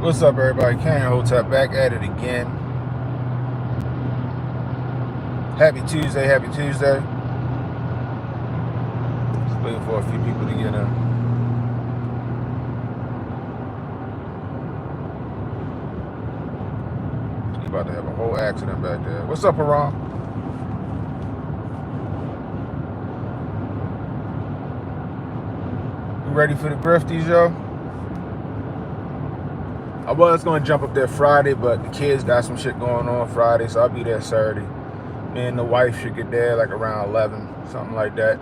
What's up, everybody? Canyon Hotep back at it again. Happy Tuesday, happy Tuesday. Just waiting for a few people to get in. You about to have a whole accident back there. What's up, Haram? You ready for the grifties, yo? I was going to jump up there Friday, but the kids got some shit going on Friday, so I'll be there Saturday. Me and the wife should get there like around 11, something like that.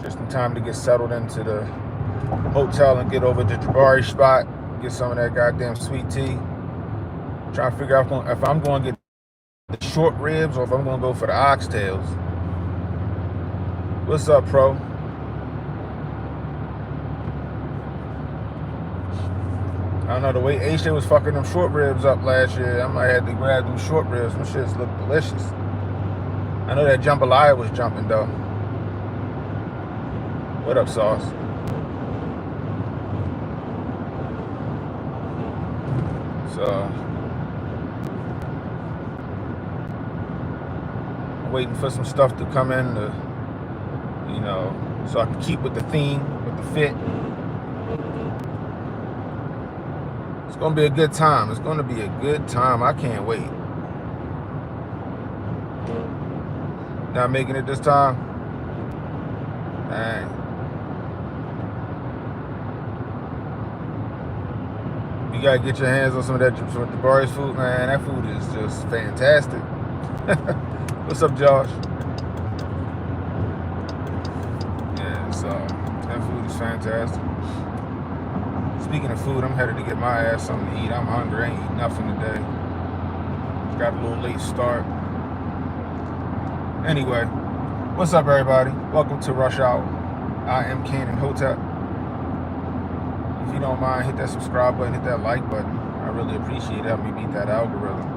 Just in time to get settled into the hotel and get over to Jabari's spot, get some of that goddamn sweet tea. Trying to figure out if I'm going to get the short ribs or if I'm going to go for the oxtails. What's up, Pro? I don't know, the way AJ was fucking them short ribs up last year, I might have to grab them short ribs. Them shits look delicious. I know that jambalaya was jumping, though. What up, Sauce? So, I'm waiting for some stuff to come in, to, you know, so I can keep with the theme, with the fit. It's going to be a good time. It's going to be a good time. I can't wait. Not making it this time? Dang. You got to get your hands on some of that Jabari's food, man. That food is just fantastic. What's up, Josh? Yeah, so that food is fantastic. Speaking of food, I'm headed to get my ass something to eat. I'm hungry. I ain't eating nothing today. Got a little late start. Anyway, what's up, everybody? Welcome to Rush Hour. I am Canyon Hotep. If you don't mind, hit that subscribe button, hit that like button. I really appreciate it. Help me beat that algorithm.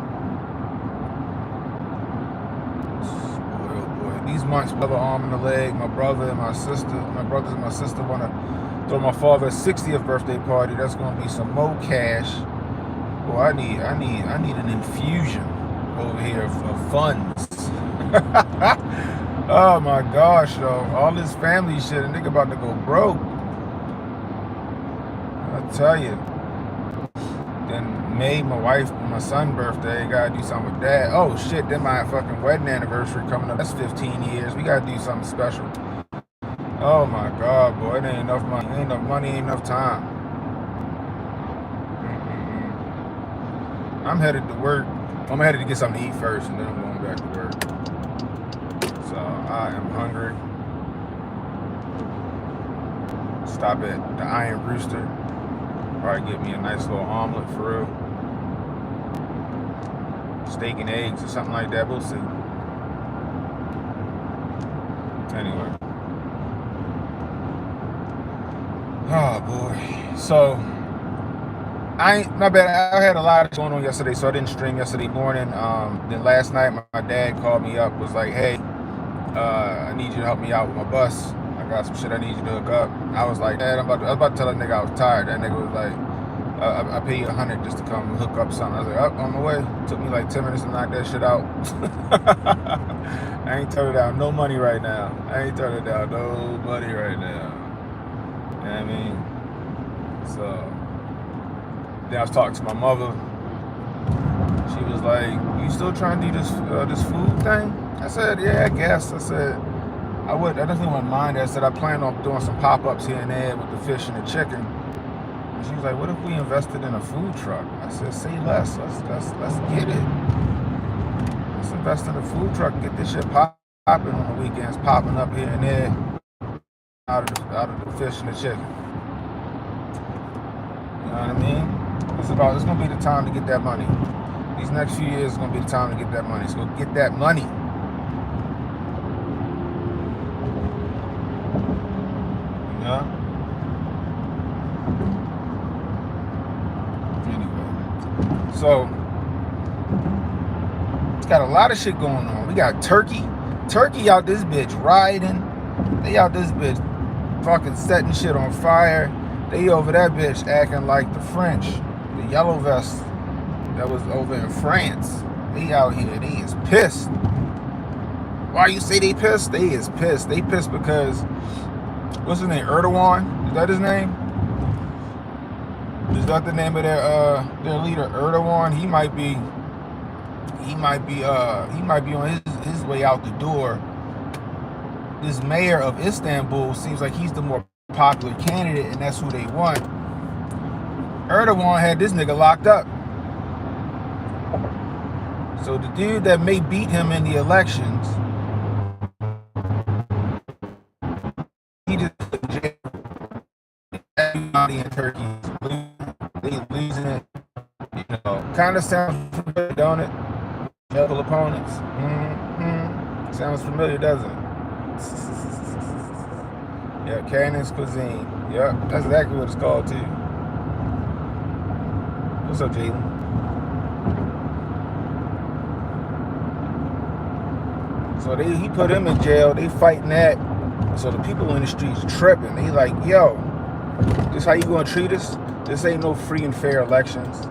Boy, oh boy. These months, brother arm in the leg, my brother and my sister, my brothers and my sister want to throw my father's 60th birthday party. That's gonna be some more cash. Boy, I need an infusion over here of funds. Oh my gosh, though. All this family shit, and nigga about to go broke. I tell you. Then May, my wife, my son's birthday, gotta do something with that. Oh shit, then my fucking wedding anniversary coming up. That's 15 years. We gotta do something special. Oh my God, boy, it ain't enough money. Ain't enough money, ain't enough time. I'm headed to work. I'm headed to get something to eat first, and then I'm going back to work. So I am hungry. Stop at the Iron Rooster. Probably get me a nice little omelet for real. Steak and eggs or something like that. We'll see. Anyway. Oh boy. So my bad. I had a lot going on yesterday, so I didn't stream yesterday morning. Then last night my dad called me up, was like, hey, I need you to help me out with my bus. I got some shit I need you to hook up. I was like, Dad, I was about to tell that nigga I was tired. That nigga was like, I pay you $100 just to come hook up something. I was like, up on my way. Took me like 10 minutes to knock that shit out. I ain't turning down no money right now. I ain't turning down no money right now. You know what I mean? So then I was talking to my mother. She was like, you still trying to do this food thing? I said, yeah, I guess. I said, I definitely wouldn't mind it. I said, I plan on doing some pop-ups here and there with the fish and the chicken. And she was like, what if we invested in a food truck? I said, say less. Let's get it. Let's invest in a food truck and get this shit popping on the weekends, popping up here and there out of the fish and the chicken. You know what I mean? It's gonna be the time to get that money. These next few years is gonna be the time to get that money. So get that money. Yeah. Anyway, so it's got a lot of shit going on. We got Turkey out this bitch riding. They out this bitch fucking setting shit on fire. They over that bitch acting like the French, the yellow vest that was over in France. They out here, they is pissed. Why you say they pissed? They is pissed. They pissed because, what's his name? Erdogan? Is that his name? Is that the name of their leader, Erdogan? He might be on his way out the door. This mayor of Istanbul seems like he's the more popular candidate, and that's who they want. Erdogan had this nigga locked up. So the dude that may beat him in the elections, he just put in jail. Everybody in Turkey is losing it. You know, kind of sounds familiar, don't it? Local opponents. Sounds familiar, doesn't it? Yeah, Cannon's Cuisine. Yep, that's exactly what it's called too. What's up, Jalen? So he put him in jail. They fighting that. So the people in the streets tripping. They like, yo, this how you gonna treat us? This ain't no free and fair elections.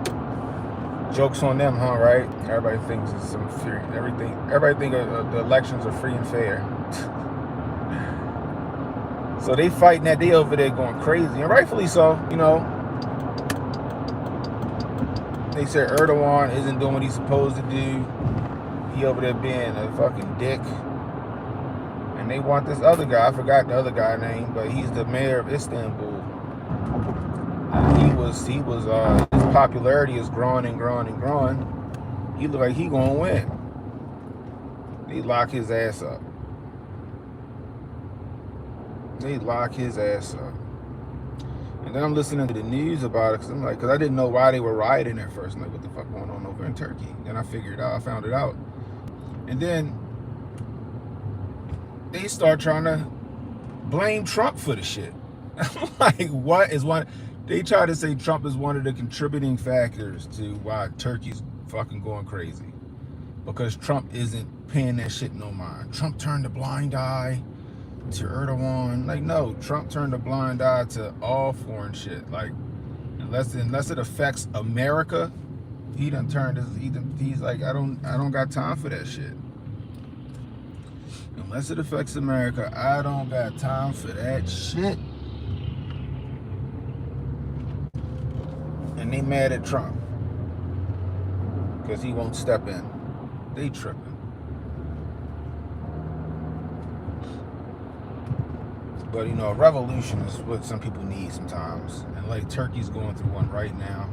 Jokes on them, huh? Right? Everybody thinks it's some free. Everybody think the elections are free and fair. So they fighting that. They over there going crazy, and rightfully so. You know, they said Erdogan isn't doing what he's supposed to do. He over there being a fucking dick. And they want this other guy. I forgot the other guy's name, but he's the mayor of Istanbul. And his popularity is growing and growing and growing. He look like he gonna win. They lock his ass up. They lock his ass up. And then I'm listening to the news about it, because I didn't know why they were rioting at first. I'm like, what the fuck going on over in Turkey? Then I found it out. And then they start trying to blame Trump for the shit. I'm like, what is one? They try to say Trump is one of the contributing factors to why Turkey's fucking going crazy. Because Trump isn't paying that shit no mind. Trump turned a blind eye to Erdogan. Like, no, Trump turned a blind eye to all foreign shit. Like, unless it affects America, he done turned he's like, I don't got time for that shit. Unless it affects America, I don't got time for that shit. And they mad at Trump because he won't step in. They tripping. But you know, a revolution is what some people need sometimes. And like Turkey's going through one right now.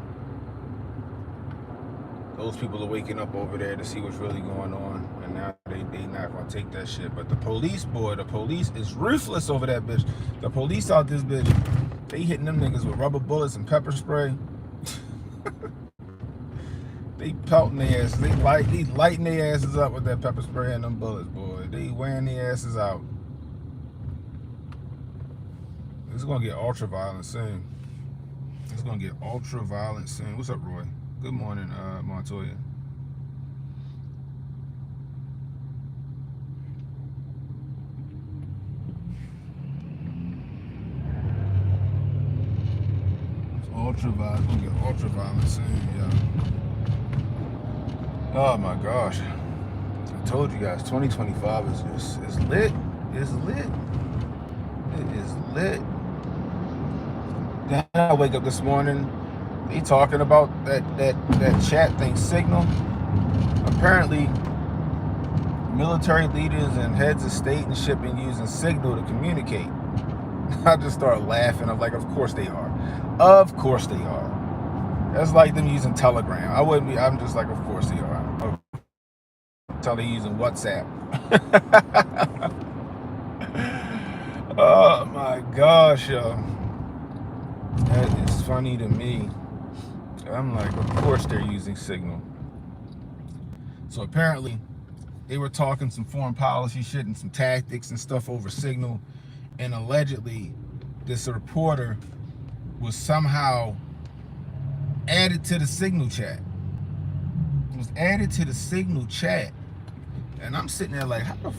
Those people are waking up over there to see what's really going on. And now they not gonna take that shit. But the police is ruthless over that bitch. The police out this bitch, they hitting them niggas with rubber bullets and pepper spray. They pelting their asses. They lighting their asses up with that pepper spray and them bullets, boy. They wearing their asses out. It's gonna get ultra violent soon. It's gonna get ultra violent soon. What's up, Roy? Good morning, Montoya. It's ultra violent. It's gonna get ultra violent soon, yeah. Oh my gosh. I told you guys, 2025 is lit. It's lit. It is lit. Then I wake up this morning, they talking about that chat thing, Signal. Apparently, military leaders and heads of state and shit been using Signal to communicate. I just started laughing. I'm like, of course they are. Of course they are. That's like them using Telegram. I'm just like, of course they are. Until they're using WhatsApp. Oh my gosh, yo. That is funny to me. I'm like, of course they're using Signal. So apparently, they were talking some foreign policy shit and some tactics and stuff over Signal. And allegedly, this reporter was somehow added to the Signal chat. It was added to the Signal chat. And I'm sitting there like, how the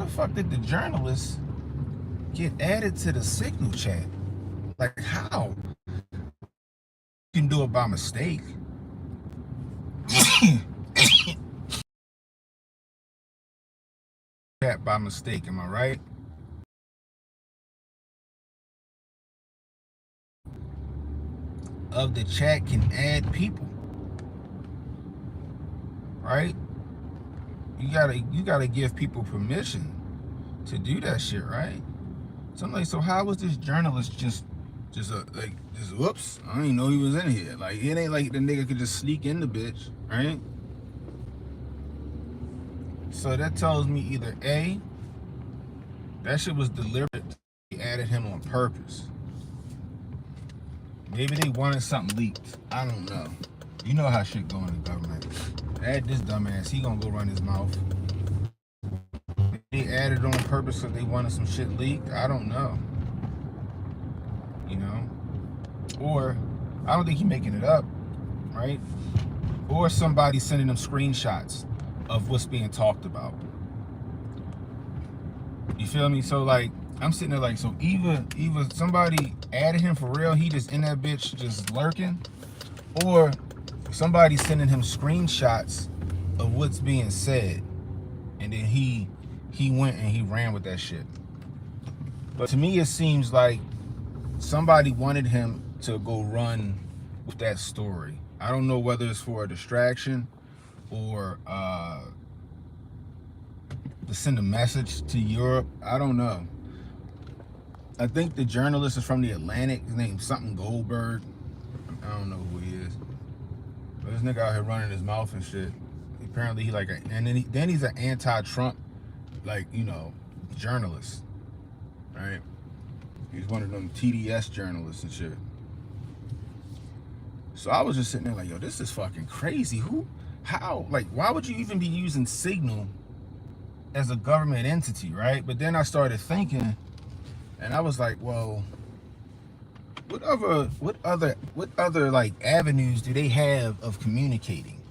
fuck did the journalist get added to the Signal chat? Like, how? You can do it by mistake. That by mistake, am I right? Of the chat can add people, right? You gotta give people permission to do that shit, right? So I'm like, so how was this journalist just whoops, I didn't know he was in here. Like, it ain't like the nigga could just sneak in the bitch, right? So that tells me either A, that shit was deliberate, they added him on purpose. Maybe they wanted something leaked. I don't know. You know how shit go in the government. Add this dumbass, he gonna go run his mouth. They added on purpose because they wanted some shit leaked. I don't know. You know? Or, I don't think he's making it up, right? Or somebody sending them screenshots of what's being talked about. You feel me? So, like, I'm sitting there like, so either somebody added him for real, he just in that bitch just lurking, or somebody sending him screenshots of what's being said, and then he went and he ran with that shit. But to me, it seems like somebody wanted him to go run with that story. I don't know whether it's for a distraction or to send a message to Europe. I don't know. I think the journalist is from the Atlantic. His name's something Goldberg. I don't know who he is. But this nigga out here running his mouth and shit. Apparently he like a, and then he's an anti-Trump, like, you know, journalist, right? He's one of them TDS journalists and shit. So I was just sitting there like, yo, this is fucking crazy. How? Like, why would you even be using Signal as a government entity, right? But then I started thinking, and I was like, well, what other like avenues do they have of communicating,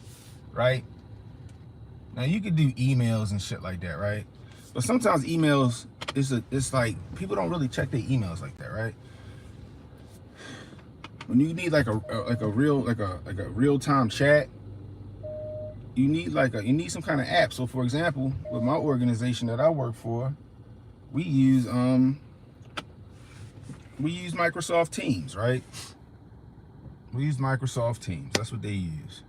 right? Now you could do emails and shit like that, right? But sometimes emails it's like people don't really check their emails like that, right? When you need like a real time chat, you need some kind of app. So for example, with my organization that I work for, we use Microsoft Teams, right? We use Microsoft Teams. That's what they use.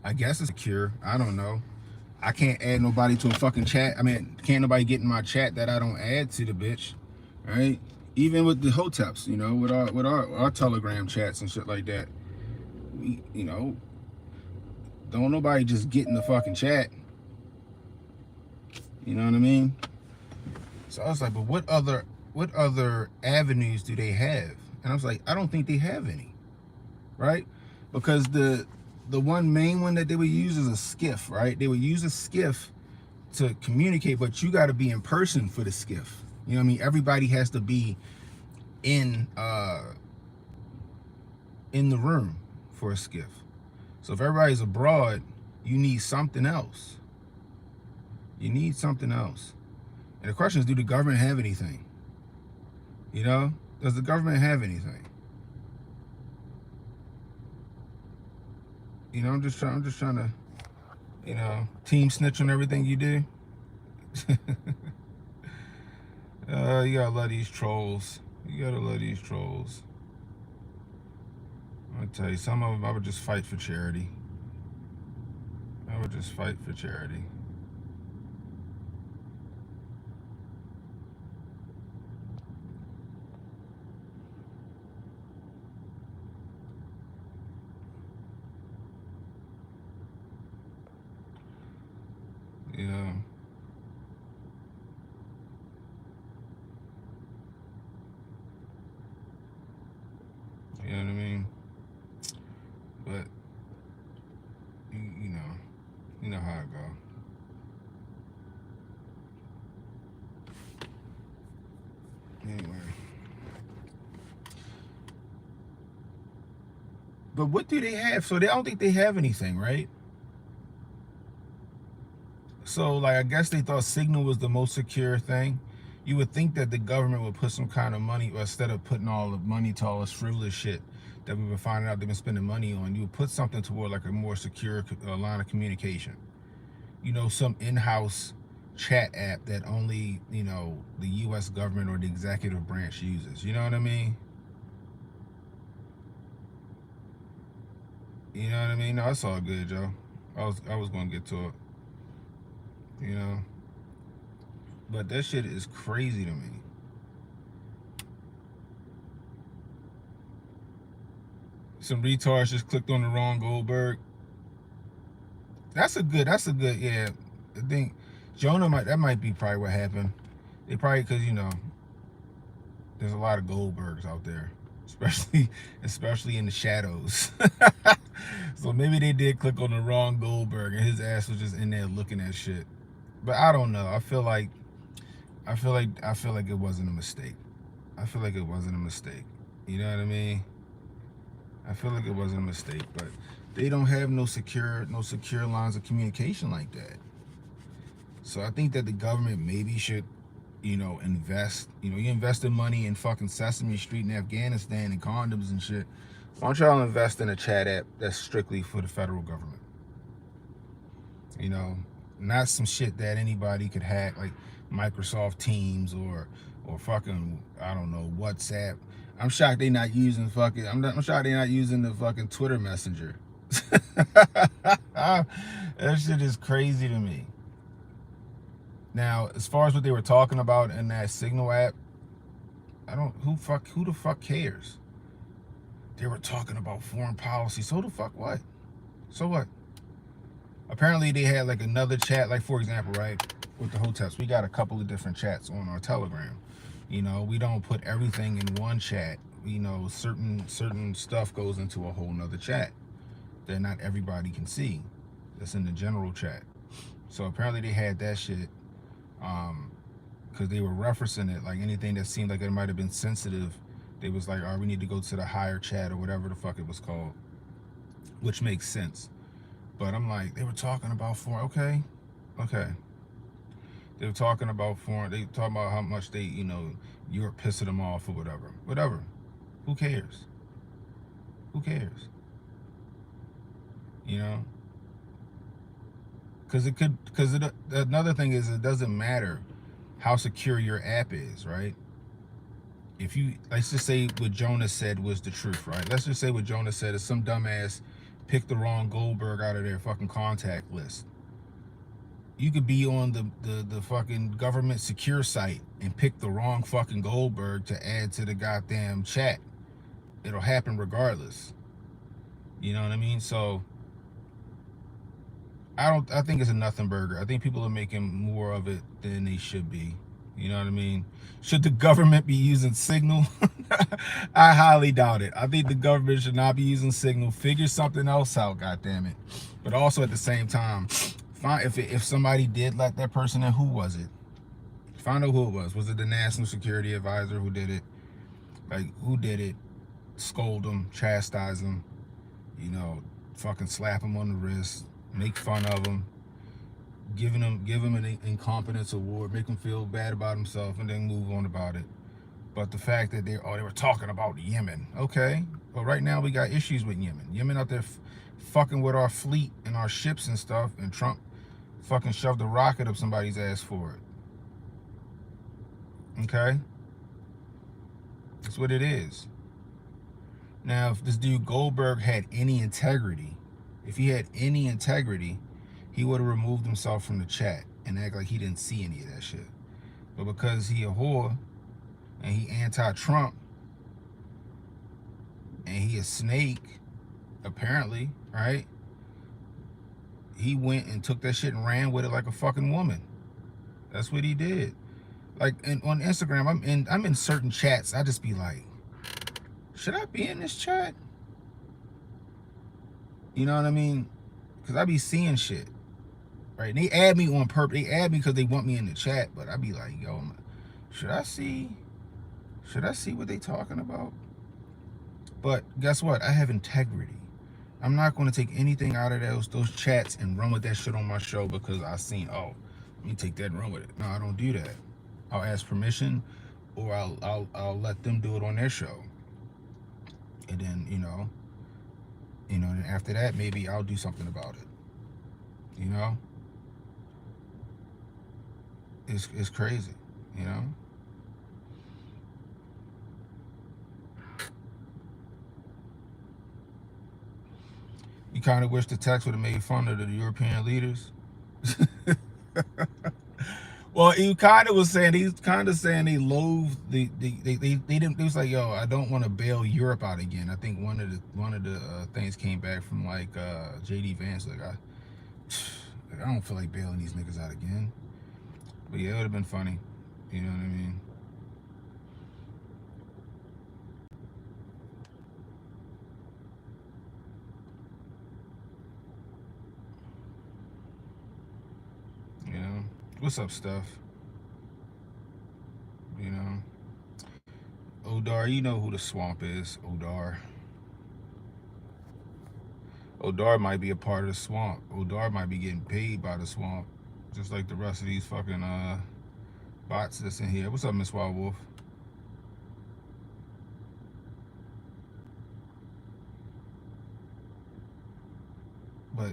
I guess it's secure. I don't know. I can't add nobody to a fucking chat. I mean, can't nobody get in my chat that I don't add to the bitch, right? Even with the hoteps, you know, with our Telegram chats and shit like that. We, you know, don't nobody just get in the fucking chat. You know what I mean? So I was like, but what other avenues do they have? And I was like, I don't think they have any, right? Because the one main one that they would use is a skiff, right? They would use a skiff to communicate, but you got to be in person for the skiff. You know what I mean? Everybody has to be in the room for a skiff. So if everybody's abroad, you need something else. You need something else. And the question is, do the government have anything? You know, does the government have anything? You know, I'm just trying to, you know, team snitch on everything you do. You gotta love these trolls. You gotta love these trolls. I'll tell you, some of them I would just fight for charity. I would just fight for charity. You know. You know what I mean? But you know how it go. Anyway. But what do they have? So they don't think they have anything, right? So like I guess they thought Signal was the most secure thing. You would think that the government would put some kind of money, or instead of putting all the money to all this frivolous shit that we've been finding out they've been spending money on, you would put something toward like a more secure line of communication. You know, some in-house chat app that only, you know, the U.S. government or the executive branch uses. You know what I mean? You know what I mean? No, it's all good, Joe. I was gonna get to it. You know, but that shit is crazy to me. Some retards just clicked on the wrong Goldberg. That's a good, yeah. I think Jonah that might be probably what happened. They probably, because, you know, there's a lot of Goldbergs out there, especially in the shadows. So maybe they did click on the wrong Goldberg and his ass was just in there looking at shit. But I don't know. I feel like it wasn't a mistake. I feel like it wasn't a mistake. You know what I mean? I feel like it wasn't a mistake, but they don't have no secure lines of communication like that. So I think that the government maybe should, you know, invest. You know, you invested money in fucking Sesame Street in Afghanistan and condoms and shit. Why don't y'all invest in a chat app that's strictly for the federal government? You know, not some shit that anybody could hack, like Microsoft Teams or fucking, I don't know, WhatsApp. I'm shocked they not using fucking. I'm shocked they not using the fucking Twitter Messenger. That shit is crazy to me. Now, as far as what they were talking about in that Signal app, I don't who the fuck cares? They were talking about foreign policy. So the fuck what? So what? Apparently they had like another chat, like for example, right, with the hotels, we got a couple of different chats on our Telegram. You know, we don't put everything in one chat. You know, certain stuff goes into a whole nother chat that not everybody can see. That's in the general chat. So apparently they had that shit, because they were referencing it, like anything that seemed like it might have been sensitive. They was like, all right, we need to go to the higher chat or whatever the fuck it was called, which makes sense. But I'm like, they were talking about foreign. Okay. They were talking about foreign. They talking about how much they, you know, Europe pissing them off or whatever. Who cares? Who cares? You know, because another thing is, it doesn't matter how secure your app is, right? If you, let's just say what Jonas said was the truth, right? Let's just say what Jonas said is some dumbass picked the wrong Goldberg out of their fucking contact list. You could be on the fucking government secure site and pick the wrong fucking Goldberg to add to the goddamn chat. It'll happen regardless. You know what I mean? So I think it's a nothing burger. I think people are making more of it than they should be. You know what I mean? Should the government be using Signal? I highly doubt it. I think the government should not be using Signal. Figure something else out, goddammit. But also at the same time, if somebody did let that person in, who was it? Find out who it was. Was it the National Security Advisor who did it? Like, who did it? Scold them, chastise them, you know, fucking slap them on the wrist, make fun of them, give him an incompetence award, make him feel bad about himself, and then move on about it. But the fact that they were talking about Yemen, okay, well, right now we got issues with Yemen out there fucking with our fleet and our ships and stuff, and Trump fucking shoved a rocket up somebody's ass for it. Okay, that's what it is. Now, if this dude Goldberg had any integrity, he would have removed himself from the chat and act like he didn't see any of that shit. But because he a whore and he anti-Trump and he a snake, apparently, right? He went and took that shit and ran with it like a fucking woman. That's what he did. Like, on Instagram, I'm in certain chats. I just be like, should I be in this chat? You know what I mean? Because I be seeing shit, right? And they add me on purpose. They add me because they want me in the chat. But I be like, yo, should I see what they talking about? But guess what? I have integrity. I'm not going to take anything out of those chats and run with that shit on my show because I seen, oh, let me take that and run with it. No, I don't do that. I'll ask permission, or I'll let them do it on their show, and then then after that maybe I'll do something about it. You know, it's crazy. You know. You kind of wish the text would have made fun of the European leaders. Well, he kind of was saying he's kind of saying they loathe they didn't. It was like, yo, I don't want to bail Europe out again. I think one of the things came back from like JD Vance, like I don't feel like bailing these niggas out again. But yeah, it would have been funny. You know what I mean? You know, what's up, Steph? You know, Odar, you know who the swamp is, Odar. Odar might be a part of the swamp. Odar might be getting paid by the swamp, just like the rest of these fucking bots that's in here. What's up, Miss Wild Wolf? But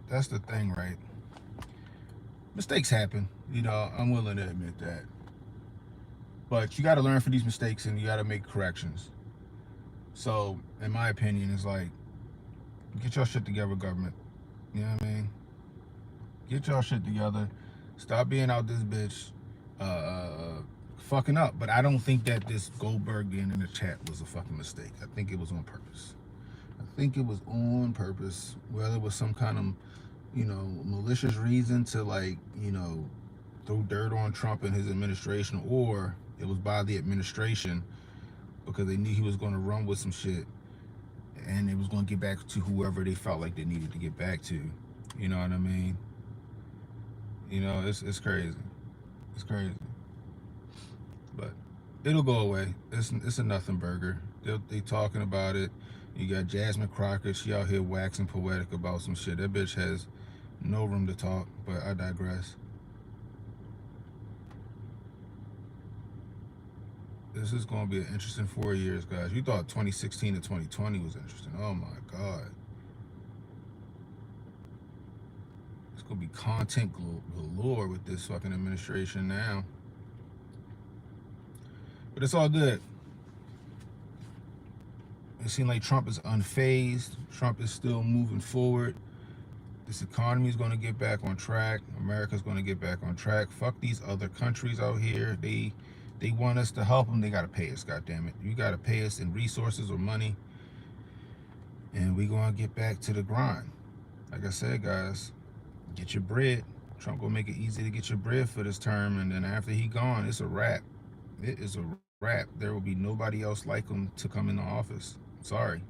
that's the thing, right? Mistakes happen. You know, I'm willing to admit that. But you got to learn from these mistakes and you got to make corrections. So, in my opinion, it's like, get your shit together, government. You know what I mean? Get your shit together. Stop being out this bitch fucking up. But I don't think that this Goldberg being in the chat was a fucking mistake. I think it was on purpose. I think it was on purpose. Whether it was some kind of, malicious reason to, like, throw dirt on Trump and his administration, or it was by the administration because they knew he was going to run with some shit and it was going to get back to whoever they felt like they needed to get back to. You know what I mean? It's crazy. It's crazy. But it'll go away. It's a nothing burger. They talking about it. You got Jasmine Crockett. She out here waxing poetic about some shit. That bitch has no room to talk, but I digress. This is going to be an interesting 4 years, guys. You thought 2016 to 2020 was interesting. Oh my God. It's going to be content galore with this fucking administration now. But it's all good. It seems like Trump is unfazed. Trump is still moving forward. This economy is going to get back on track. America's going to get back on track. Fuck these other countries out here. They want us to help them. They got to pay us, goddammit. You got to pay us in resources or money. And we going to get back to the grind. Like I said, guys, get your bread. Trump going to make it easy to get your bread for this term. And then after he gone, it's a wrap. It is a wrap. There will be nobody else like him to come into office. Sorry.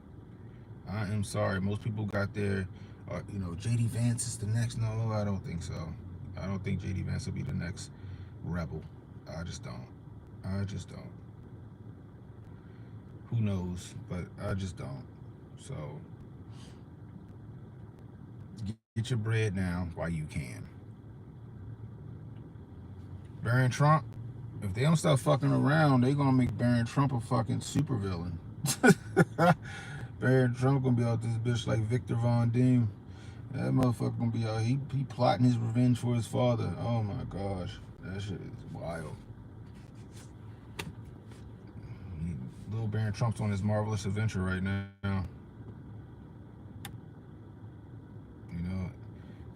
I am sorry. Most people got their, JD Vance is the next. No, I don't think so. I don't think JD Vance will be the next rebel. I just don't. Who knows? But I just don't. So get your bread now while you can. Barron Trump, if they don't stop fucking around, they gonna make Barron Trump a fucking supervillain. Barron Trump gonna be out this bitch like Victor Von Doom. That motherfucker gonna be out. He plotting his revenge for his father. Oh my gosh, that shit is wild. Little Barron Trump's on his marvelous adventure right now.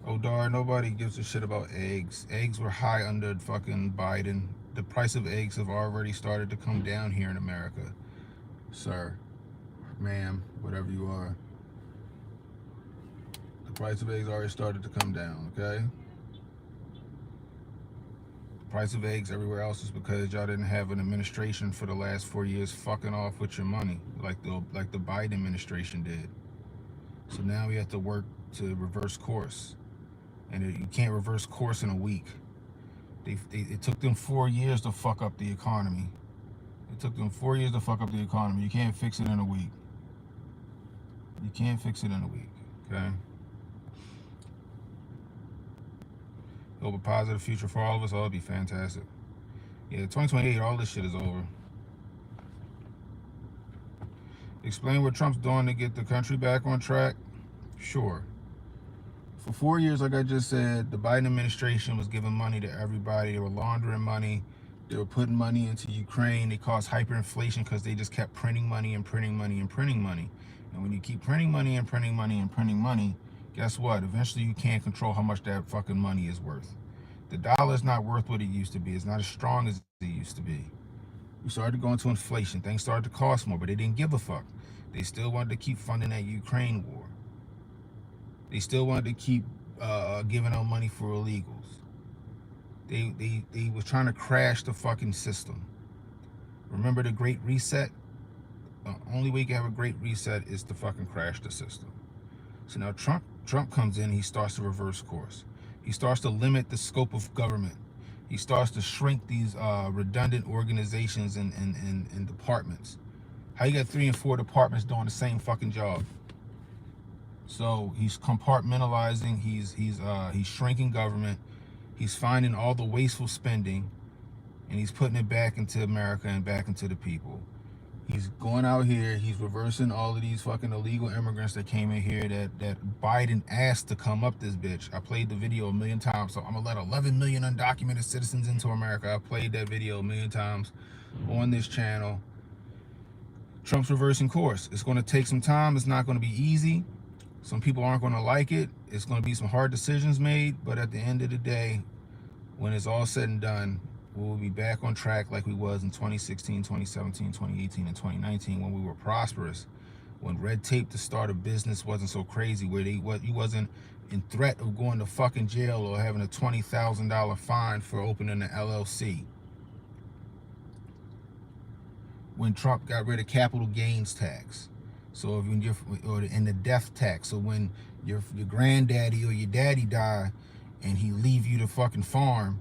Odar, nobody gives a shit about eggs. Eggs were high under fucking Biden. The price of eggs have already started to come down here in America. Sir, ma'am, whatever you are. The price of eggs already started to come down, okay? The price of eggs everywhere else is because y'all didn't have an administration for the last 4 years fucking off with your money like the Biden administration did. So now we have to work to reverse course. And you can't reverse course in a week. It took them 4 years to fuck up the economy. It took them 4 years to fuck up the economy. You can't fix it in a week. You can't fix it in a week, okay? Hope a positive future for all of us. Oh, it'll be fantastic. Yeah, 2028, all this shit is over. Explain what Trump's doing to get the country back on track. Sure. For 4 years, like I just said, the Biden administration was giving money to everybody. They were laundering money. They were putting money into Ukraine. They caused hyperinflation because they just kept printing money and printing money and printing money. And when you keep printing money and printing money and printing money, guess what? Eventually you can't control how much that fucking money is worth. The dollar is not worth what it used to be. It's not as strong as it used to be. We started to go into inflation. Things started to cost more, but they didn't give a fuck. They still wanted to keep funding that Ukraine war. They still wanted to keep giving out money for illegals. They was trying to crash the fucking system. Remember the Great Reset? The only way you can have a Great Reset is to fucking crash the system. So now Trump comes in, he starts to reverse course. He starts to limit the scope of government. He starts to shrink these redundant organizations and departments. How you got 3 and 4 departments doing the same fucking job? So he's compartmentalizing. He's shrinking government. He's finding all the wasteful spending, and he's putting it back into America and back into the people. He's going out here. He's reversing all of these fucking illegal immigrants that came in here that Biden asked to come up this bitch. I played the video a million times, so I'm gonna let 11 million undocumented citizens into America. I played that video a million times on this channel. Trump's reversing course. It's going to take some time. It's not going to be easy. Some people aren't going to like it. It's going to be some hard decisions made, but at the end of the day, when it's all said and done, we'll be back on track like we was in 2016, 2017, 2018, and 2019 when we were prosperous, when red tape to start a business wasn't so crazy, where you wasn't in threat of going to fucking jail or having a $20,000 fine for opening an LLC. When Trump got rid of capital gains tax. So if you're, or in the death tax. So when your granddaddy or your daddy die and he leave you the fucking farm,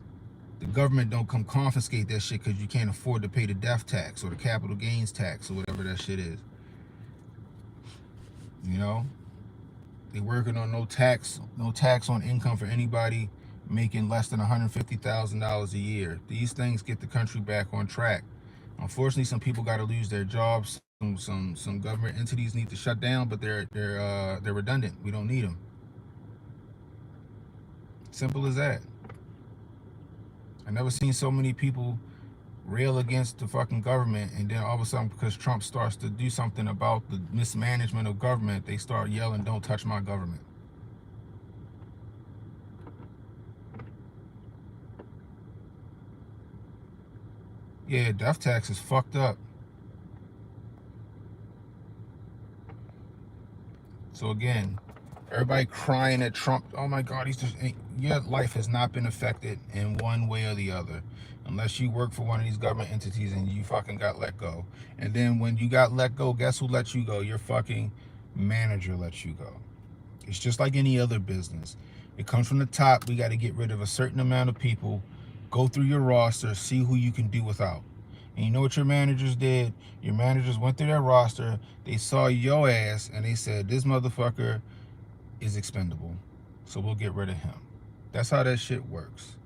the government don't come confiscate that shit because you can't afford to pay the death tax or the capital gains tax or whatever that shit is. You know? They're working on no tax on income for anybody making less than $150,000 a year. These things get the country back on track. Unfortunately, some people got to lose their jobs. Some government entities need to shut down, but they're redundant. We don't need them. Simple as that. I never seen so many people rail against the fucking government, and then all of a sudden, because Trump starts to do something about the mismanagement of government, they start yelling, "Don't touch my government." Yeah, death tax is fucked up. So again, everybody crying at Trump, oh my God, he's just, your life has not been affected in one way or the other. Unless you work for one of these government entities and you fucking got let go. And then when you got let go, guess who let you go? Your fucking manager let you go. It's just like any other business. It comes from the top. We got to get rid of a certain amount of people. Go through your roster, see who you can do without. And you know what your managers did? Your managers went through their roster, they saw your ass, and they said, this motherfucker is expendable, so we'll get rid of him. That's how that shit works.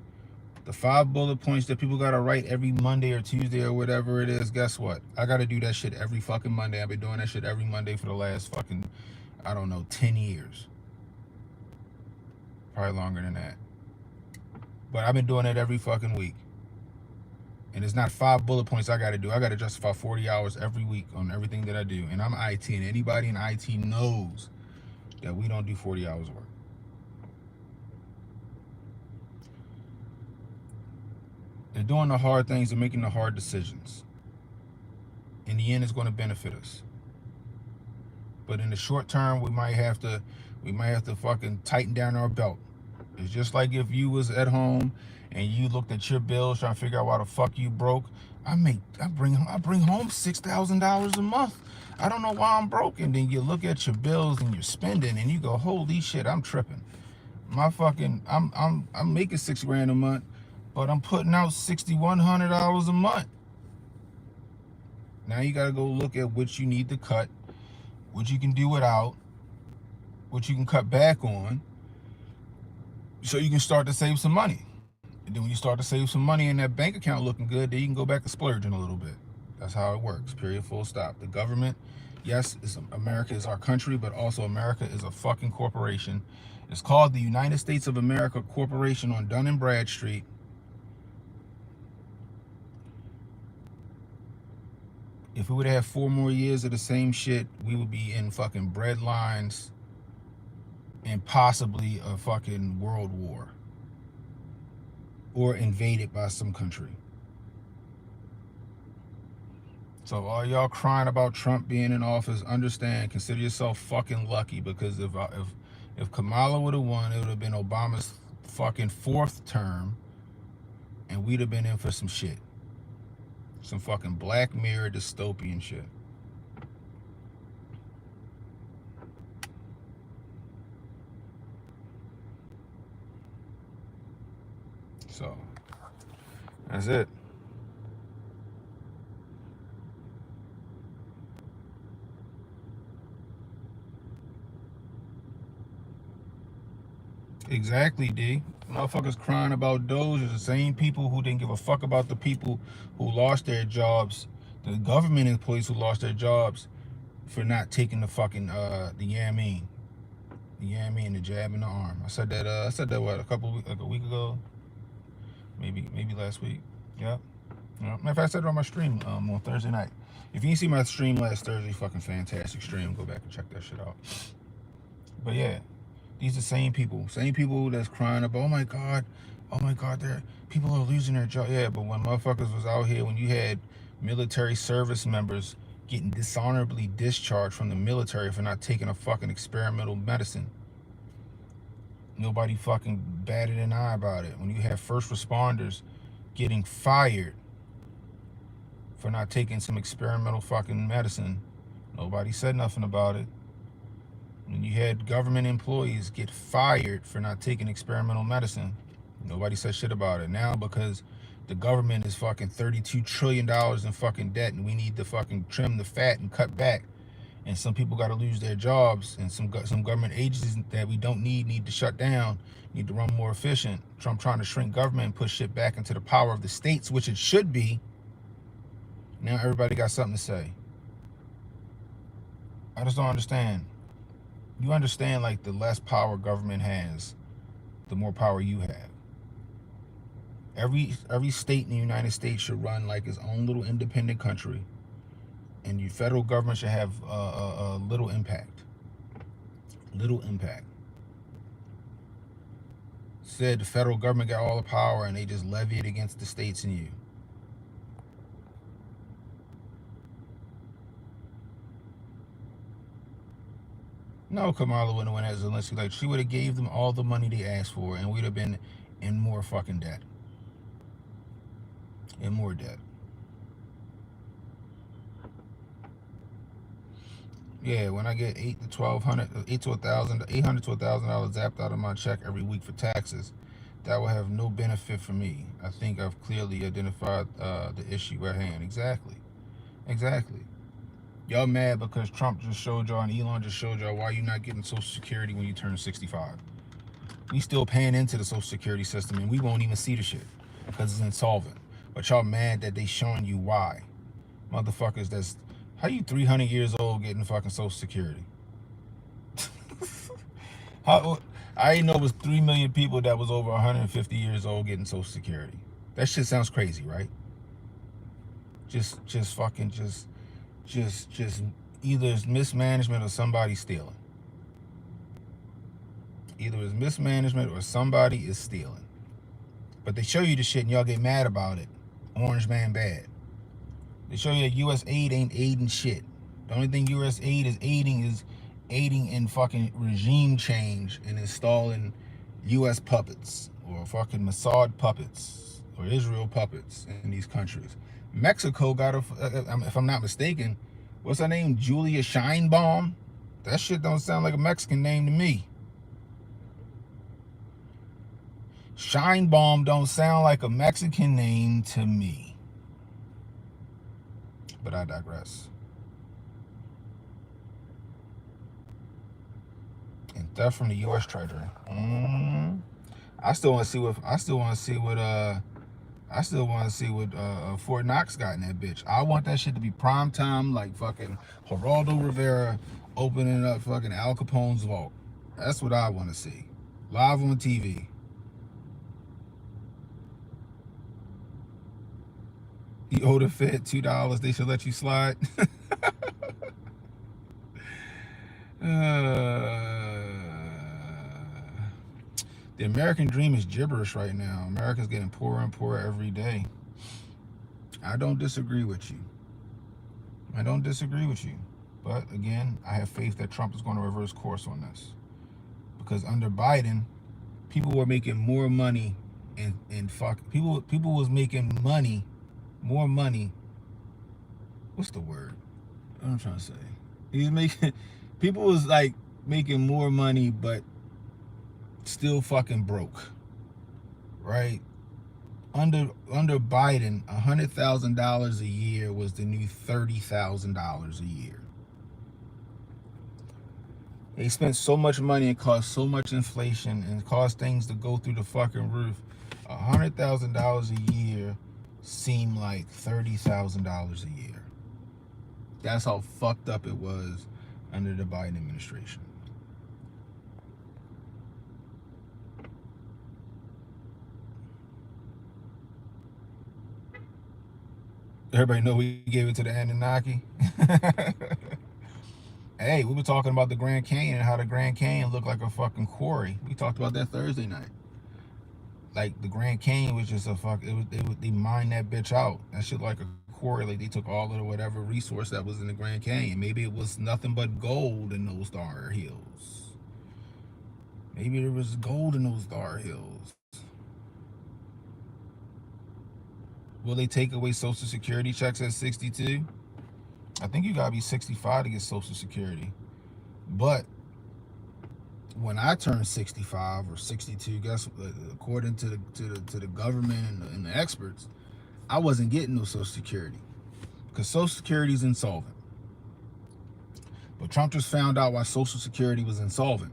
The 5 bullet points that people gotta write every Monday or Tuesday or whatever it is, guess what? I gotta do that shit every fucking Monday. I've been doing that shit every Monday for the last fucking, I don't know, 10 years. Probably longer than that. But I've been doing it every fucking week. And it's not 5 bullet points I got to do. I got to justify 40 hours every week on everything that I do. And I'm IT, and anybody in IT knows that we don't do 40 hours of work. They're doing the hard things. They're making the hard decisions. In the end, it's going to benefit us. But in the short term, we might have to fucking tighten down our belt. It's just like if you was at home and you looked at your bills trying to figure out why the fuck you broke. I bring home $6,000 a month. I don't know why I'm broke. And then you look at your bills and you're spending and you go, holy shit, I'm tripping. My fucking I'm making $6 grand a month, but I'm putting out $6,100 a month. Now you gotta go look at what you need to cut, what you can do without, what you can cut back on, so you can start to save some money. And then when you start to save some money in that bank account looking good, then you can go back to splurging a little bit. That's how it works, period, full stop. The government, yes, America is our country, but also America is a fucking corporation. It's called the United States of America Corporation on Dun and Bradstreet. If we would have 4 more years of the same shit, we would be in fucking bread lines and possibly a fucking world war. Or invaded by some country. So all y'all crying about Trump being in office, understand, consider yourself fucking lucky, because if Kamala would have won, it would have been Obama's fucking 4th term, and we'd have been in for some shit. Some fucking Black Mirror dystopian shit. So, that's it. Exactly, D. Motherfuckers crying about Doge is the same people who didn't give a fuck about the people who lost their jobs, the government employees who lost their jobs for not taking the fucking the Yamin. The Yamin and the jab in the arm. I said that what, a week ago? Maybe last week. Yep. Matter of fact, I said it on my stream on Thursday night. If you didn't see my stream last Thursday, fucking fantastic stream. Go back and check that shit out. But yeah, these are the same people that's crying about, oh my God, people are losing their job. Yeah, but when motherfuckers was out here, when you had military service members getting dishonorably discharged from the military for not taking a fucking experimental medicine, nobody fucking batted an eye about it. When you have first responders getting fired for not taking some experimental fucking medicine, nobody said nothing about it. When you had government employees get fired for not taking experimental medicine, nobody said shit about it. Now, because the government is fucking $32 trillion in fucking debt, and we need to fucking trim the fat and cut back, and some people got to lose their jobs, and some government agencies that we don't need to shut down, need to run more efficient. Trump trying to shrink government and push shit back into the power of the states, which it should be. Now everybody got something to say. I just don't understand. You understand, like, the less power government has, the more power you have. Every state in the United States should run like its own little independent country, and your federal government should have a little impact. Little impact. Said the federal government got all the power and they just levy it against the states and you. No, Kamala wouldn't have went as Zelensky. Like, she would have gave them all the money they asked for, and we'd have been in more fucking debt. In more debt. Yeah, when I get $800 to $1,000 zapped out of my check every week for taxes, that will have no benefit for me. I think I've clearly identified the issue at hand. Exactly. Y'all mad because Trump just showed y'all and Elon just showed y'all why you're not getting Social Security when you turn 65. We still paying into the Social Security system, and we won't even see the shit because it's insolvent. But y'all mad that they showing you why. Motherfuckers, that's how you 300 years old getting fucking Social Security. I didn't know it was 3 million people that was over 150 years old getting Social Security. That shit sounds crazy, right? Just either it's mismanagement or somebody stealing. Either it's mismanagement or somebody is stealing. But they show you the shit and y'all get mad about it. Orange man bad. They show you that U.S. aid ain't aiding shit. The only thing U.S. aid is aiding in fucking regime change and installing U.S. puppets or fucking Mossad puppets or Israel puppets in these countries. Mexico got a, if I'm not mistaken, what's her name? Julia Scheinbaum? That shit don't sound like a Mexican name to me. Scheinbaum don't sound like a Mexican name to me. But I digress. And theft from the U.S. Treasury. I still want to see what Fort Knox got in that bitch. I want that shit to be prime time, like fucking Geraldo Rivera opening up fucking Al Capone's vault. That's what I want to see, live on TV. You owe the Fed $2, they should let you slide. The American dream is gibberish right now. America's getting poorer and poorer every day. I don't disagree with you. I don't disagree with you. But again, I have faith that Trump is going to reverse course on this. Because under Biden, people were making more money and people was making money, more money. What's the word? What I'm trying to say. He's making people was like making more money but still fucking broke. Right? Under Biden, $100,000 a year was the new $30,000 a year. They spent so much money and caused so much inflation and caused things to go through the fucking roof. $100,000 a year seemed like $30,000 a year. That's how fucked up it was under the Biden administration. Everybody know we gave it to the Anunnaki. Hey, we were talking about the Grand Canyon and how the Grand Canyon looked like a fucking quarry. We talked about that Thursday night. Like the Grand Canyon was just a fuck. They mined that bitch out. That shit like a quarry. Like they took all of the whatever resource that was in the Grand Canyon. Maybe it was nothing but gold in those Star Hills. Maybe there was gold in those Star Hills. Will they take away Social Security checks at 62? I think you gotta be 65 to get Social Security. But when I turned 65 or 62, guess according to the government and the experts, I wasn't getting no Social Security because Social Security is insolvent. But Trump just found out why Social Security was insolvent,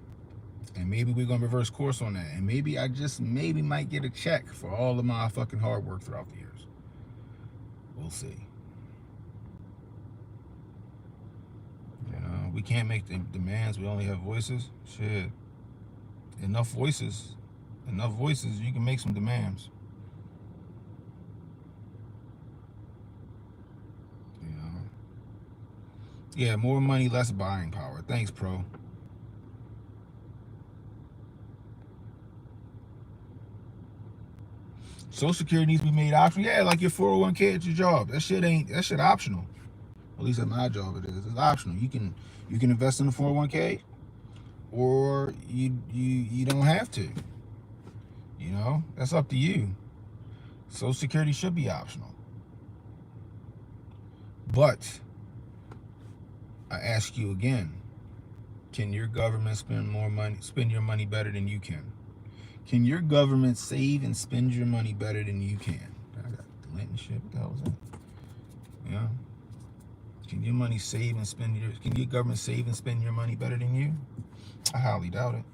and maybe we're gonna reverse course on that, and maybe I just might get a check for all of my fucking hard work throughout the years. We'll see. You know, we can't make the demands. We only have voices. Shit. Enough voices, you can make some demands. You know? Yeah, more money, less buying power. Thanks, Pro. Social Security needs to be made optional. Yeah, like your 401k at your job. That shit optional. At least at my job it is. It's optional. You can invest in a 401k or you don't have to. You know, that's up to you. Social Security should be optional. But I ask you again, can your government spend your money better than you can? Can your government save and spend your money better than you can? I got the lint and shit. What the hell was that? Yeah. Can your government save and spend your money better than you? I highly doubt it.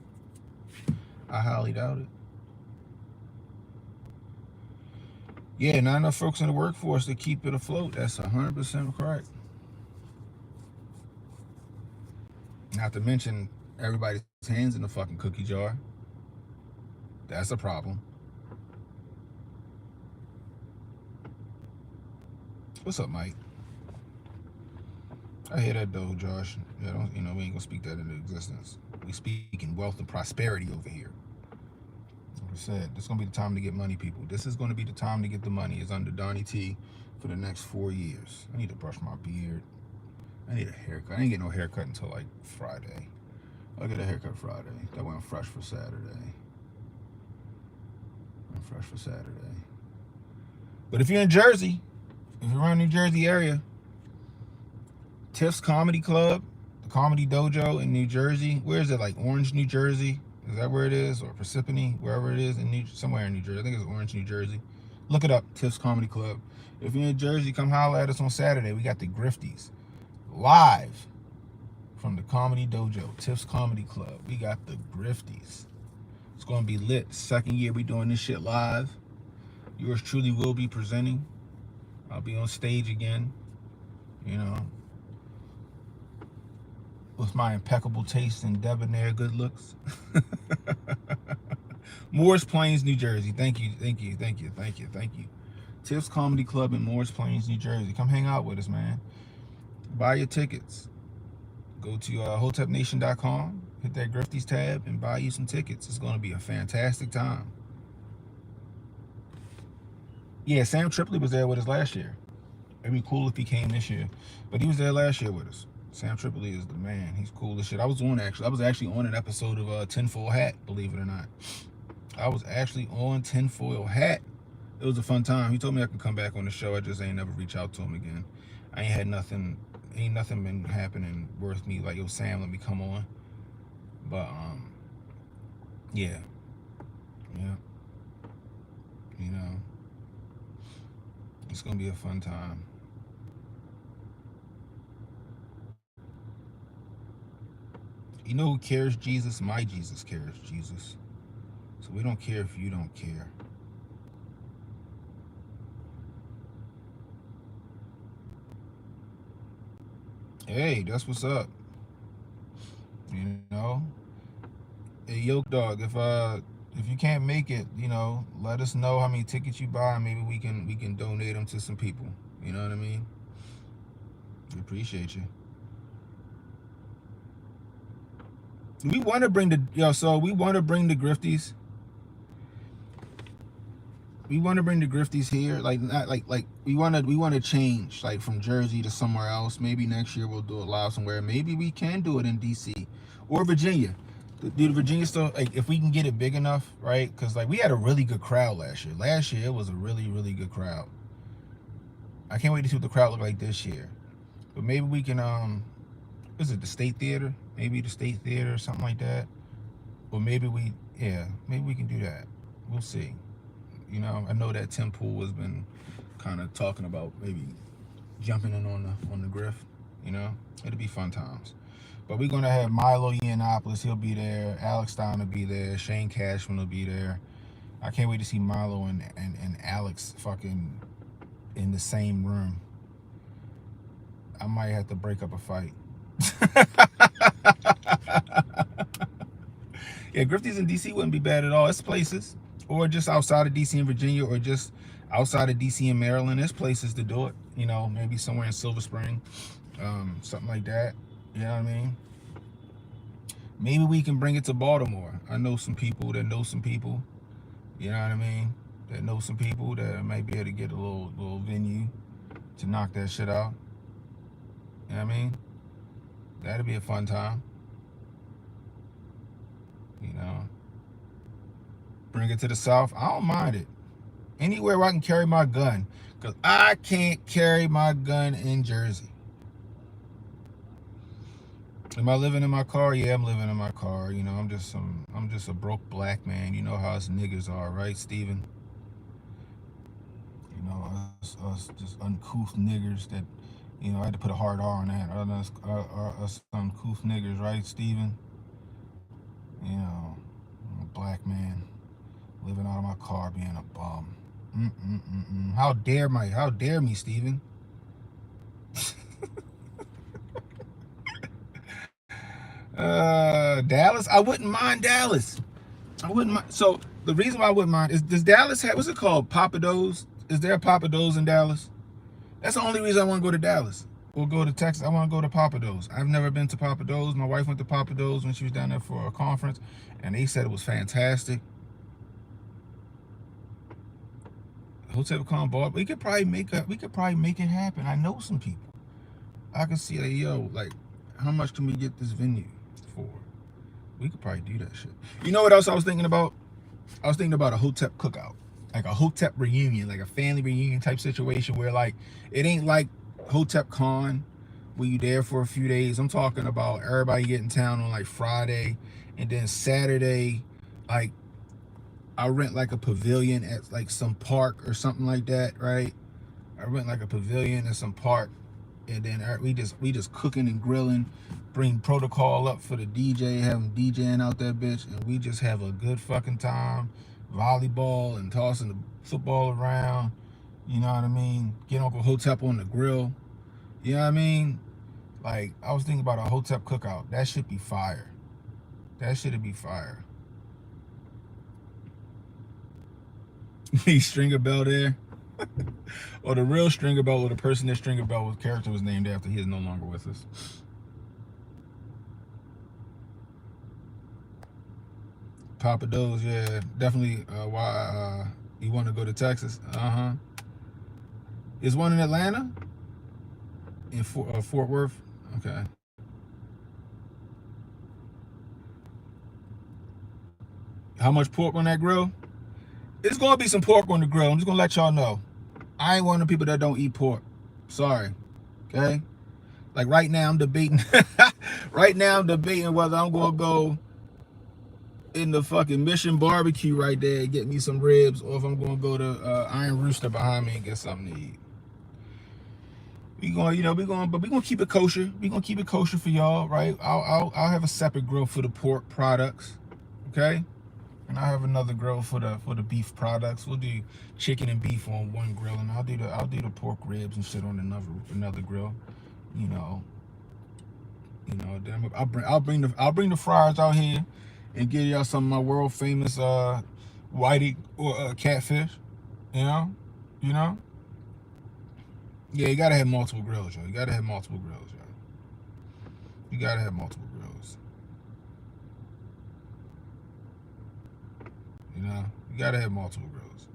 Yeah, not enough folks in the workforce to keep it afloat. That's 100% correct. Not to mention everybody's hands in the fucking cookie jar. That's a problem. What's up, Mike? I hear that though, Josh. We ain't gonna speak that into existence. We speak in wealth and prosperity over here. Like I said, this is gonna be the time to get money, people. This is gonna be the time to get the money. It's under Donnie T for the next 4 years. I need to brush my beard. I need a haircut. I ain't get no haircut until like Friday. I'll get a haircut Friday. That went fresh for Saturday. But if you're in Jersey, if you're around the New Jersey area, Tiff's Comedy Club, the Comedy Dojo in New Jersey. Where is it? Like Orange, New Jersey? Is that where it is? Or Parsippany, wherever it is, somewhere in New Jersey. I think it's Orange, New Jersey. Look it up, Tiff's Comedy Club. If you're in Jersey, come holler at us on Saturday. We got the Grifties live from the Comedy Dojo, Tiff's Comedy Club. We got the Grifties. It's going to be lit. Second year we doing this shit live. Yours truly will be presenting. I'll be on stage again, you know, with my impeccable taste and debonair good looks. Morris Plains, New Jersey. Thank you. Tips Comedy Club in Morris Plains, New Jersey. Come hang out with us, man. Buy your tickets. Go to hotepnation.com, hit that Grifties tab, and buy you some tickets. It's going to be a fantastic time. Yeah, Sam Tripoli was there with us last year. It'd be cool if he came this year, but he was there last year with us. Sam Tripoli is the man. He's cool as shit. I was actually on an episode of Tinfoil Hat, believe it or not. I was actually on Tinfoil Hat. It was a fun time. He told me I could come back on the show. I just ain't never reach out to him again. I ain't nothing been happening worth me like, yo, Sam, let me come on. But yeah, you know, it's gonna be a fun time. You know who cares Jesus? My Jesus cares Jesus. So we don't care if you don't care. Hey, that's what's up. You know, hey, Yoke Dog, if you can't make it, you know, let us know how many tickets you buy, and maybe we can donate them to some people. You know what I mean? We appreciate you. We want to bring the we want to bring the Grifties. We want to bring the Grifties here, like not like we want to change, like from Jersey to somewhere else. Maybe next year we'll do it live somewhere. Maybe we can do it in DC or Virginia. Do the Virginia stuff, like if we can get it big enough, right? Because like we had a really good crowd last year. Last year it was a really good crowd. I can't wait to see what the crowd look like this year. But maybe we can is it the State Theater? Maybe the State Theater or something like that. Or maybe we can do that. We'll see. You know, I know that Tim Pool has been kind of talking about maybe jumping in on the grift. You know, it'll be fun times. But we're gonna have Milo Yiannopoulos. He'll be there. Alex Stein will be there. Shane Cashman will be there. I can't wait to see Milo and Alex fucking in the same room. I might have to break up a fight. Yeah, Grifties in DC wouldn't be bad at all. It's places, or just outside of DC and Virginia, or just outside of DC and Maryland. There's places to do it. You know, maybe somewhere in Silver Spring, something like that. You know what I mean? Maybe we can bring it to Baltimore. I know some people that know some people. You know what I mean? That know some people that might be able to get a little venue to knock that shit out. You know what I mean? That'd be a fun time. You know, bring it to the South. I don't mind it. Anywhere where I can carry my gun, because I can't carry my gun in Jersey. Am I living in my car? Yeah, I'm living in my car. You know, I'm just a broke black man. You know how us niggas are, right, Steven? You know, us just uncouth niggers that, you know, I had to put a hard R on that. Us uncouth niggers, right, Steven? You know, I'm a black man living out of my car being a bum. How dare me, Steven? Dallas? I wouldn't mind Dallas. I wouldn't mind. So the reason why I wouldn't mind is, does Dallas have, what's it called? Papados? Is there a Papados in Dallas? That's the only reason I want to go to Dallas. Or go to Texas. I want to go to Papados. I've never been to Papados. My wife went to Papados when she was down there for a conference, and they said it was fantastic. Hotel Con Bar. We could probably make it happen. I know some people. I can see, like, yo, like, how much can we get this venue for? We could probably do that shit. You know what else I was thinking about? I was thinking about a Hotep cookout, like a Hotep reunion, like a family reunion type situation where, like, it ain't like Hotep Con where you there for a few days. I'm talking about everybody getting town on like Friday, and then Saturday, like, I rent like a pavilion at like some park or something like that, right? I rent like a pavilion at some park, and then we just cooking and grilling. Bring protocol up for the DJ, have him DJing out that bitch, and we just have a good fucking time. Volleyball and tossing the football around. You know what I mean? Get Uncle Hotep on the grill. You know what I mean? Like, I was thinking about a Hotep cookout. That should be fire. That should be fire. Me Stringer Bell there. Or the real Stringer Bell, or the person that Stringer Bell's character was named after. He is no longer with us. Papa Do's, yeah, definitely. Why you want to go to Texas? Is one in Atlanta? In Fort Worth? Okay. How much pork on that grill? It's gonna be some pork on the grill. I'm just gonna let y'all know. I ain't one of the people that don't eat pork. Sorry. Okay? Like right now I'm debating right now I'm debating whether I'm gonna go in the fucking Mission Barbecue right there and get me some ribs, or if I'm gonna go to Iron Rooster behind me and get something to eat. But we gonna keep it kosher. We gonna keep it kosher for y'all, right? I'll have a separate grill for the pork products, okay? And I have another grill for the beef products. We'll do chicken and beef on one grill, and I'll do the pork ribs and shit on another grill. Then I'll bring the fryers out here and give y'all some of my world famous whitey or catfish. You know. Yeah, you gotta have multiple grills, yo. You gotta have multiple grills, yo. You gotta have multiple grills. You gotta have multiple grills.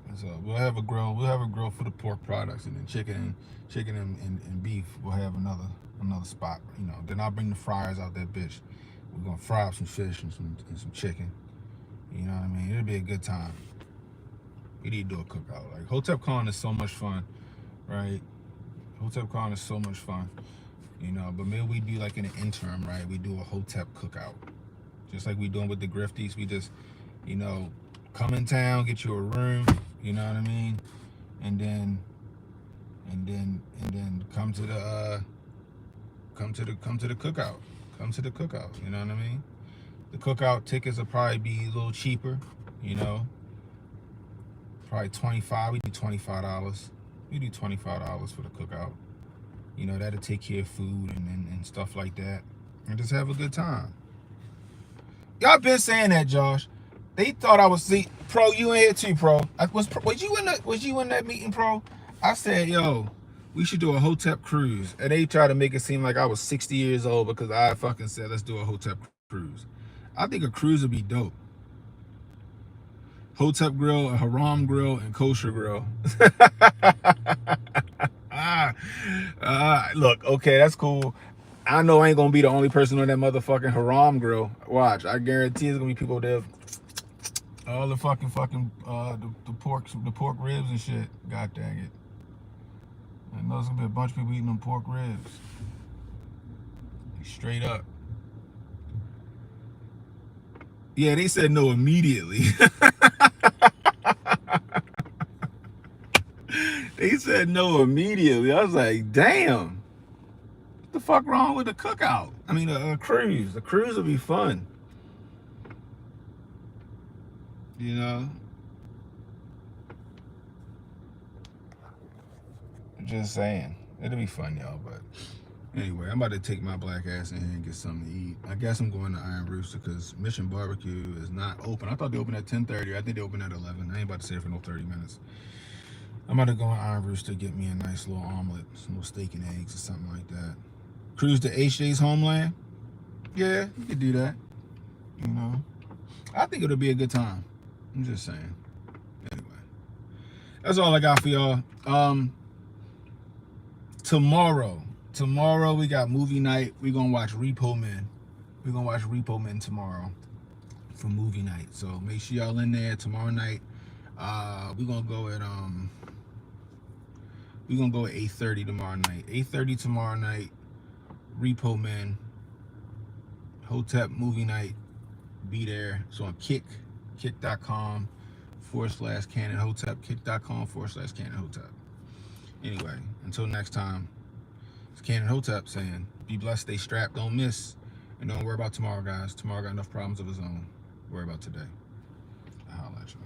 And so we'll have a grill. We'll have a grill for the pork products, and then chicken and beef. We'll have another spot. Then I'll bring the fryers out that bitch. We're gonna fry up some fish and some chicken. You know what I mean? It'll be a good time. We need to do a cookout. Like, Hotep Con is so much fun, right? Hotep Con is so much fun, but maybe we do like in an interim, right? We do a Hotep cookout. Just like we doing with the Grifties. We just, come in town, get you a room, you know what I mean? And then come to the cookout. Come to the cookout, you know what I mean? The cookout tickets will probably be a little cheaper, Probably $25. We do $25. We do $25 for the cookout. That'll take care of food and stuff like that, and just have a good time. Y'all been saying that, Josh. They thought I was Pro. You in here too, Pro. Was you in that meeting, Pro? I said, yo, we should do a Hotep cruise, and they tried to make it seem like I was 60 years old because I fucking said let's do a Hotep cruise. I think a cruise would be dope. Hotep grill, a haram grill, and kosher grill. Look, okay, that's cool. I know I ain't gonna be the only person on that motherfucking haram grill. Watch, I guarantee there's gonna be people there. All the fucking the pork ribs and shit. God dang it! I know there's gonna be a bunch of people eating them pork ribs. Straight up. Yeah, they said no immediately. They said no immediately. I was like, damn. What the fuck wrong with the cookout? I mean, a cruise. The cruise would be fun. Just saying. It'll be fun, y'all. But anyway, I'm about to take my black ass in here and get something to eat. I guess I'm going to Iron Rooster because Mission Barbecue is not open. I thought they opened at 10:30. I think they opened at 11. I ain't about to stay for no 30 minutes. I'm about to go on Iron Rooster, get me a nice little omelet, some little steak and eggs or something like that. Cruise to HJ's homeland. Yeah, you could do that. I think it'll be a good time. I'm just saying. Anyway, that's all I got for y'all. Tomorrow we got movie night. We're gonna watch Repo Man. We're gonna watch Repo Man tomorrow for movie night. So make sure y'all in there tomorrow night. We're gonna go at 8:30 tomorrow night. 8:30 tomorrow night. Repo Man. Hotep movie night. Be there. So on kick.com/Canon Hotep. Kick.com/Canon Hotep. Anyway, until next time, it's Cannon Hotep saying, be blessed, stay strapped, don't miss, and don't worry about tomorrow, guys. Tomorrow got enough problems of his own. Worry about today. I'll holler at you.